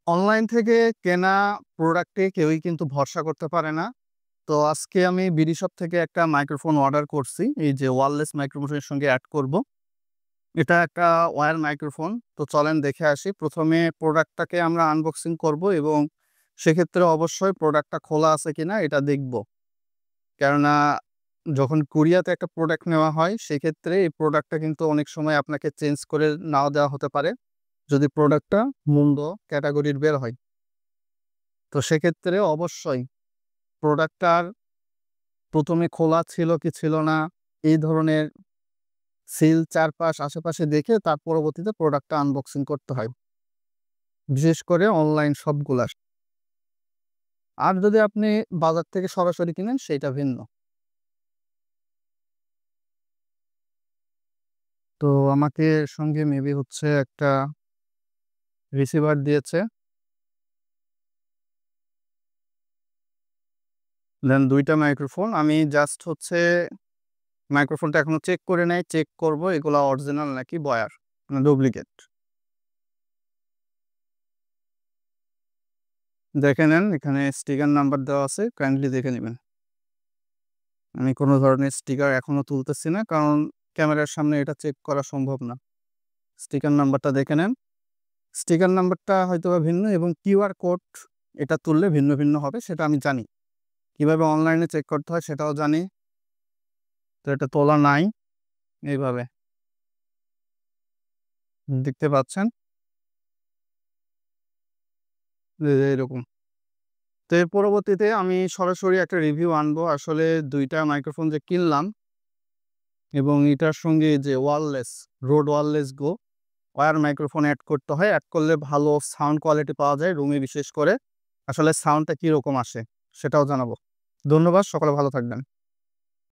Online থেকে কেনা প্রোডাক্টে কেউই কিন্তু ভরসা করতে পারে না। তো আজকে আমি বিডি শপ থেকে একটা মাইক্রোফোন অর্ডার করছি। এই যে ওয়্যারলেস মাইক্রোফোনের সঙ্গে অ্যাড করব। এটা একটা ওয়্যার মাইক্রোফোন। তো চলেন দেখে আসি। ১ম এ প্রোডাক্টটাকে আমরা আনবক্সিং করব এবং সেক্ষেত্রে অবশ্যই প্রোডাক্টটা খোলা আছে কিনা এটা দেখব। কেননা যখন কুরিয়াতে একটা প্রোডাক্ট নেওয়া হয় সেক্ষেত্রে এই প্রোডাক্টটা কিন্তু অনেক সময় আপনাকে চেঞ্জ করে নাও দেওয়া হতে পারে। যদি প্রোডাক্টটা মন্দ ক্যাটেগরির বের হয়। তো সেক্ষেত্রে অবশ্যই প্রোডাক্টটার ১ম এ খোলা ছিল কি ছিল না, এই ধরনের সিল চারপাশ আশেপাশে দেখে তার পরবর্তীতে প্রোডাক্টটা আনবক্সিং করতে হয়। বিশেষ করে অনলাইন শপগুলার। আর যদি আপনি বাজার থেকে সরাসরি কিনেন সেইটা ভিন্ন। তো আমাকে সঙ্গে মেবি হচ্ছে একটা রিসিভার দিয়েছে। দেন ২ টা মাইক্রোফোন। আমি জাস্ট হচ্ছে মাইক্রোফোনটা এখনো চেক করে নাই। চেক করব এগুলা অরিজিনাল নাকি বয়ার না ডুপ্লিকেট। দেখে নেন এখানে স্টিকার নাম্বার দেওয়া আছে। কাইন্ডলি দেখে নিবেন। আমি কোনো ধরনের স্টিকার এখনো তুলতেছি না। কারণ ক্যামেরার সামনে এটা চেক করা সম্ভব না। স্টিকার নাম্বারটা দেখে নেন। স্টিকার নাম্বারটা হয়তোবা ভিন্ন এবং কিউআর কোড এটা তুললে ভিন্ন, ভিন্ন হবে সেটা আমি জানি। কিভাবে অনলাইনে চেক করতে হয় সেটাও জানি। তো এটা তোলা নাই এইভাবে। দেখতে পাচ্ছেন? যে এরকম। তো এর পরবর্তীতে আমি সরাসরি একটা রিভিউ আনবো। আসলে ২ টা মাইক্রোফোন যে কিনলাম এবং এটার সঙ্গে যে রোড ওয়্যারলেস গো ওয়্যার মাইক্রোফোন এড করতে হয়। এড করলে ভালো সাউন্ড কোয়ালিটি পাওয়া যায় রুমে বিশেষ করে। আসলে সাউন্ডটা কিরকম আসে সেটাও জানাবো। ধন্যবাদ। সকলে ভালো থাকবেন।